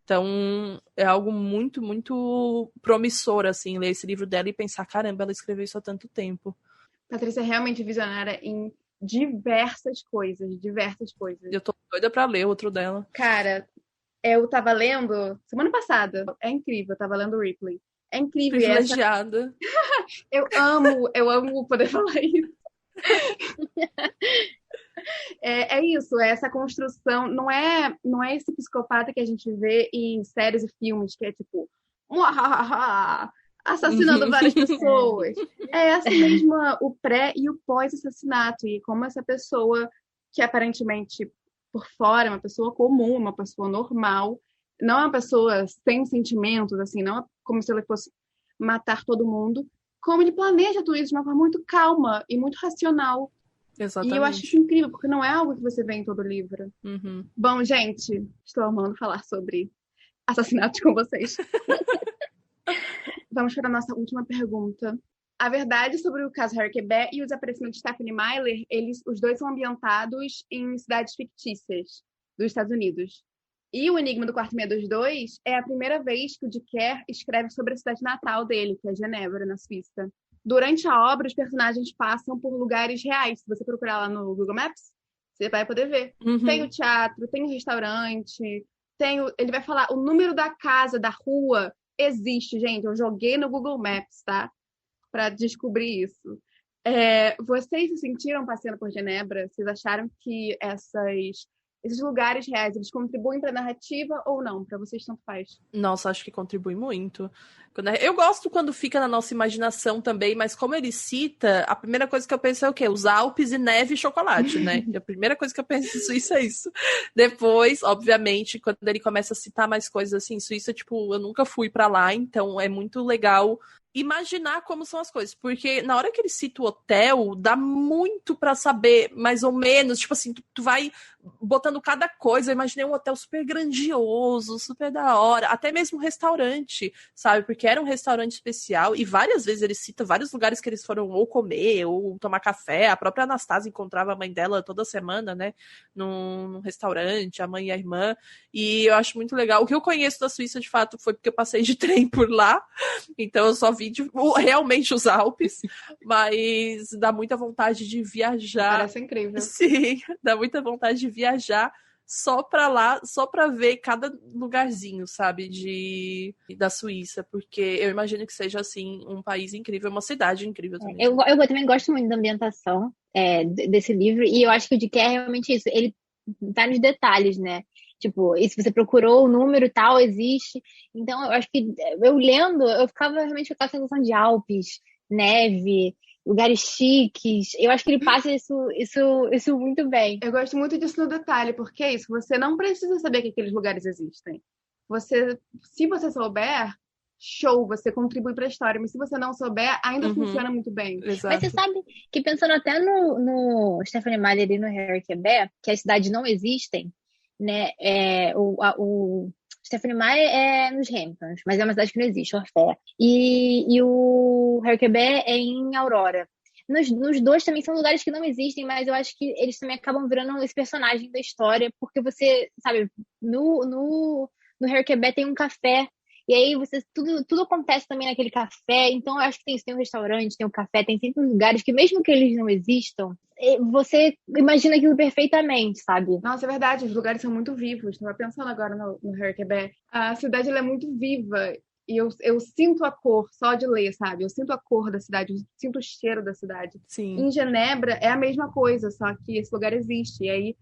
Então, é algo muito, muito promissor, assim, ler esse livro dela e pensar, caramba, ela escreveu isso há tanto tempo. Patrícia é realmente visionária em diversas coisas, diversas coisas. Eu tô doida pra ler outro dela. Cara, eu tava lendo semana passada. É incrível, eu tava lendo Ripley. É incrível. Privilegiada. Eu amo poder falar isso. É isso, é essa construção. Não é esse psicopata que a gente vê em séries e filmes, que é tipo, assassinando várias pessoas. É essa mesma, o pré e o pós-assassinato. E como essa pessoa, que aparentemente por fora é uma pessoa comum, uma pessoa normal, não é uma pessoa sem sentimentos, assim, não é como se ele fosse matar todo mundo, como ele planeja tudo isso de uma forma muito calma e muito racional. Exatamente. E eu acho isso incrível, porque não é algo que você vê em todo livro. Uhum. Bom, gente, estou amando falar sobre assassinatos com vocês. Vamos para a nossa última pergunta. A verdade sobre o caso Harry Quebet e o desaparecimento de Stephenie Meyer, os dois são ambientados em cidades fictícias dos Estados Unidos. E o Enigma do Quarto 622 é a primeira vez que o Dick Kerr escreve sobre a cidade natal dele, que é Genebra, na Suíça. Durante a obra, os personagens passam por lugares reais. Se você procurar lá no Google Maps, você vai poder ver. Uhum. Tem o teatro, tem o restaurante, ele vai falar o número da casa, da rua, existe, gente. Eu joguei no Google Maps, tá? Para descobrir isso. Vocês se sentiram passeando por Genebra? Vocês acharam que esses lugares reais, eles contribuem para a narrativa ou não? Para vocês, tanto faz? Nossa, acho que contribui muito. Eu gosto quando fica na nossa imaginação também, mas como ele cita, a primeira coisa que eu penso é o quê? Os Alpes e neve e chocolate, né? E a primeira coisa que eu penso em Suíça é isso. Depois, obviamente, quando ele começa a citar mais coisas assim, Suíça, tipo, eu nunca fui pra lá, então é muito legal imaginar como são as coisas, porque na hora que ele cita o hotel, dá muito pra saber, mais ou menos, tipo assim, tu vai botando cada coisa. Eu imaginei um hotel super grandioso, super da hora, até mesmo um restaurante, sabe, porque era um restaurante especial, e várias vezes ele cita vários lugares que eles foram ou comer, ou tomar café. A própria Anastasia encontrava a mãe dela toda semana, né, num restaurante, a mãe e a irmã, e eu acho muito legal. O que eu conheço da Suíça, de fato, foi porque eu passei de trem por lá, então eu só vi realmente os Alpes, mas dá muita vontade de viajar. Parece incrível. Sim, dá muita vontade de viajar só pra lá, só pra ver cada lugarzinho, sabe, da Suíça, porque eu imagino que seja, assim, um país incrível, uma cidade incrível também. Eu também gosto muito da ambientação desse livro, e eu acho que o Dick é realmente isso, ele tá nos detalhes, né? Tipo, e se você procurou o número tal, existe. Então, eu acho que eu lendo, eu ficava realmente com aquela sensação de Alpes, neve, lugares chiques. Eu acho que ele passa isso muito bem. Eu gosto muito disso no detalhe, porque é isso, você não precisa saber que aqueles lugares existem. Se você souber, show, você contribui para a história, mas se você não souber, ainda funciona muito bem. Exato. Mas você sabe que pensando até no Stephenie Meyer e no Harry Quebet, que as cidades não existem, né? O Stephenie Meyer é nos Hamptons, mas é uma cidade que não existe, Orfé. E o Harry Quebet é em Aurora. Nos dois também são lugares que não existem, mas eu acho que eles também acabam virando esse personagem da história, porque você, sabe, no Harry Quebet tem um café, e aí tudo acontece também naquele café. Então eu acho que tem um restaurante, tem um café, tem sempre lugares que, mesmo que eles não existam, você imagina aquilo perfeitamente, sabe? Nossa, é verdade, os lugares são muito vivos. Estava pensando agora no Harry Quebet. A cidade, ela é muito viva, e eu sinto a cor só de ler, sabe? Eu sinto a cor da cidade, eu sinto o cheiro da cidade. Sim. Em Genebra é a mesma coisa, só que esse lugar existe. E aí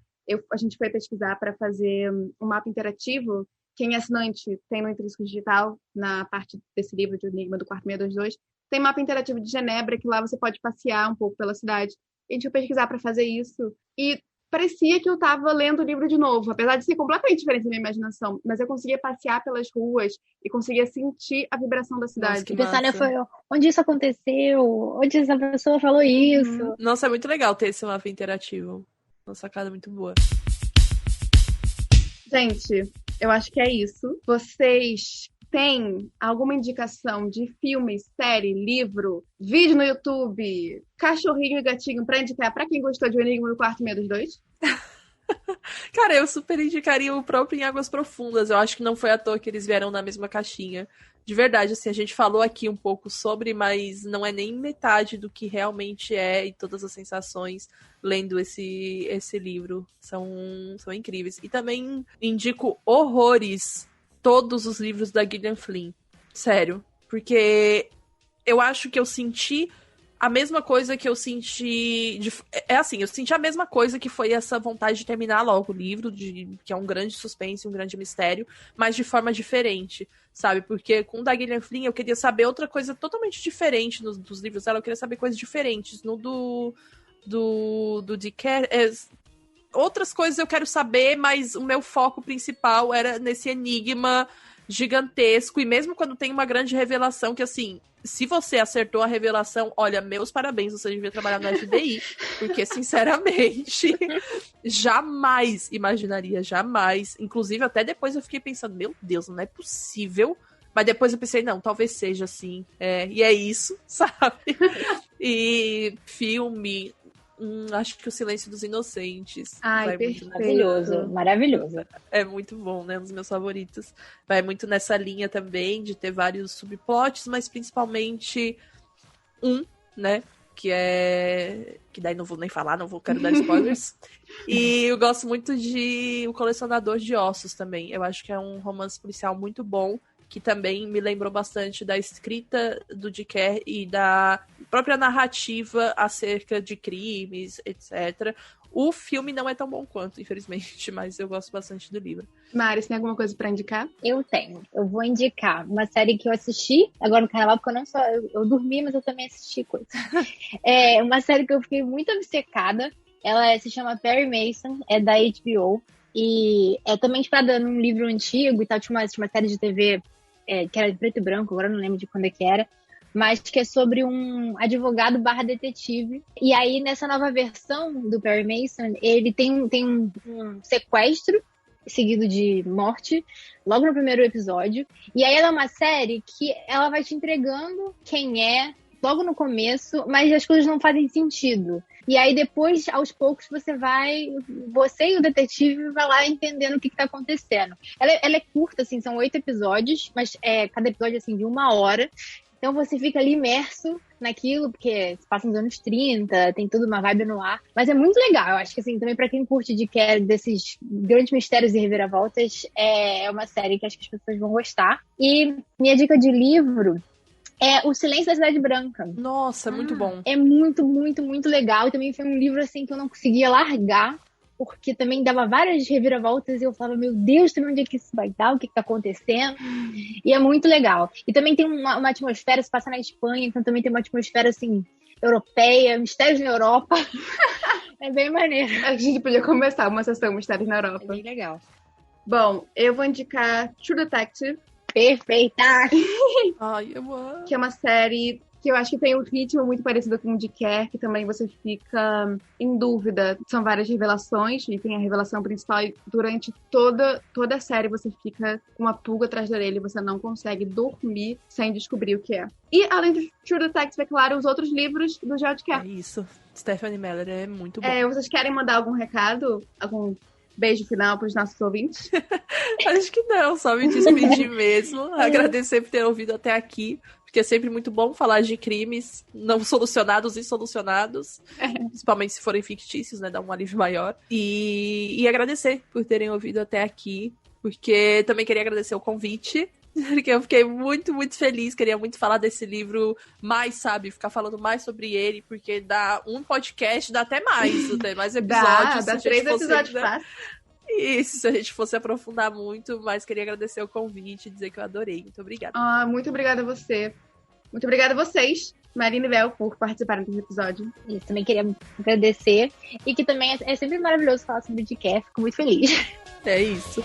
a gente foi pesquisar para fazer um mapa interativo. Quem é assinante tem no Intrínseco Digital, na parte desse livro de Enigma do Quarto 622, tem mapa interativo de Genebra, que lá você pode passear um pouco pela cidade. A gente foi pesquisar para fazer isso, e parecia que eu estava lendo o livro de novo, apesar de ser completamente diferente da minha imaginação, mas eu conseguia passear pelas ruas e conseguia sentir a vibração da cidade. Nossa, pensar, né, foi onde isso aconteceu, onde essa pessoa falou isso. Nossa, é muito legal ter esse mapa interativo. Uma sacada muito boa. Gente, eu acho que é isso. Vocês têm alguma indicação de filme, série, livro, vídeo no YouTube, cachorrinho e gatinho pra indicar pra quem gostou de O Enigma no Quarto Meia dos Dois? Cara, eu super indicaria o próprio Em Águas Profundas. Eu acho que não foi à toa que eles vieram na mesma caixinha. De verdade, assim, a gente falou aqui um pouco sobre, mas não é nem metade do que realmente é e todas as sensações lendo esse livro são incríveis. E também indico horrores todos os livros da Gillian Flynn. Sério. Porque eu acho que eu senti a mesma coisa que eu senti... eu senti a mesma coisa que foi essa vontade de terminar logo o livro, que é um grande suspense, um grande mistério, mas de forma diferente, sabe? Porque com o da Gillian Flynn eu queria saber outra coisa totalmente diferente dos livros dela, eu queria saber coisas diferentes. No do Dick outras coisas eu quero saber, mas o meu foco principal era nesse enigma gigantesco, e mesmo quando tem uma grande revelação, que assim, se você acertou a revelação, olha, meus parabéns, você devia trabalhar no FBI, porque sinceramente jamais imaginaria, jamais, inclusive até depois eu fiquei pensando, meu Deus, não é possível, mas depois eu pensei, não, talvez seja assim, e é isso, sabe? E filme, acho que O Silêncio dos Inocentes. Ai, maravilhoso, maravilhoso. É muito bom, né? Um dos meus favoritos. Vai muito nessa linha também, de ter vários subplots, mas principalmente né? Que daí não vou nem falar, quero dar spoilers. E eu gosto muito de O Colecionador de Ossos também. Eu acho que é um romance policial muito bom, que também me lembrou bastante da escrita do Dick Kerr e da própria narrativa acerca de crimes, etc. O filme não é tão bom quanto, infelizmente, mas eu gosto bastante do livro. Mari, você tem alguma coisa pra indicar? Eu tenho. Eu vou indicar uma série que eu assisti agora no carnaval, porque eu não só... Eu dormi, mas eu também assisti coisa. É uma série que eu fiquei muito obcecada. Ela se chama Perry Mason, é da HBO. E é também inspirada num livro antigo e tal. Tinha uma série de TV que era de preto e branco, agora eu não lembro de quando é que era, mas que é sobre um advogado / detetive. E aí, nessa nova versão do Perry Mason, ele tem um sequestro seguido de morte, logo no primeiro episódio. E aí ela é uma série que ela vai te entregando quem é, logo no começo, mas as coisas não fazem sentido. E aí depois, aos poucos, você e o detetive vai lá entendendo o que tá acontecendo. Ela é curta, assim, são 8 episódios, mas cada episódio, assim, de 1 hora. Então você fica ali imerso naquilo, porque se passa nos anos 30, tem tudo uma vibe no ar. Mas é muito legal, eu acho que, assim, também pra quem curte desses grandes mistérios e reviravoltas, é uma série que acho que as pessoas vão gostar. E minha dica de livro é O Silêncio da Cidade Branca. Nossa, muito bom. É muito, muito, muito legal. E também foi um livro, assim, que eu não conseguia largar, porque também dava várias reviravoltas e eu falava, meu Deus, também onde é que isso vai dar? O que tá acontecendo? E é muito legal. E também tem uma atmosfera, se passa na Espanha, então também tem uma atmosfera, assim, europeia, mistérios na Europa. É bem maneiro. A gente podia começar uma sessão Mistérios na Europa. É bem legal. Bom, eu vou indicar True Detective. Perfeita! Ai, eu amo. Que é uma série que eu acho que tem um ritmo muito parecido com o de Kerr, que também você fica em dúvida. São várias revelações, e tem a revelação principal, e durante toda a série você fica com uma pulga atrás da orelha e você não consegue dormir sem descobrir o que é. E além de True Detective, é claro, os outros livros do George Kerr. É isso. Stephanie Meller é muito bom. Vocês querem mandar algum recado? Algum beijo final para os nossos ouvintes? Acho que não, só me despedir mesmo. Agradecer por ter ouvido até aqui, porque é sempre muito bom falar de crimes não solucionados e solucionados, principalmente se forem fictícios, né? Dá um alívio maior. E agradecer por terem ouvido até aqui, porque também queria agradecer o convite, porque eu fiquei muito, muito feliz, queria muito falar desse livro mais, sabe? Ficar falando mais sobre ele, porque dá um podcast, dá até mais episódios. Dá 3 episódios fácil. Isso, se a gente fosse aprofundar muito, mas queria agradecer o convite e dizer que eu adorei. Muito obrigada. Muito obrigada a você. Muito obrigada a vocês, Marina e Bel, por participarem desse episódio. Isso, também queria agradecer. E que também é sempre maravilhoso falar sobre o Dick Kerr, fico muito feliz. É isso.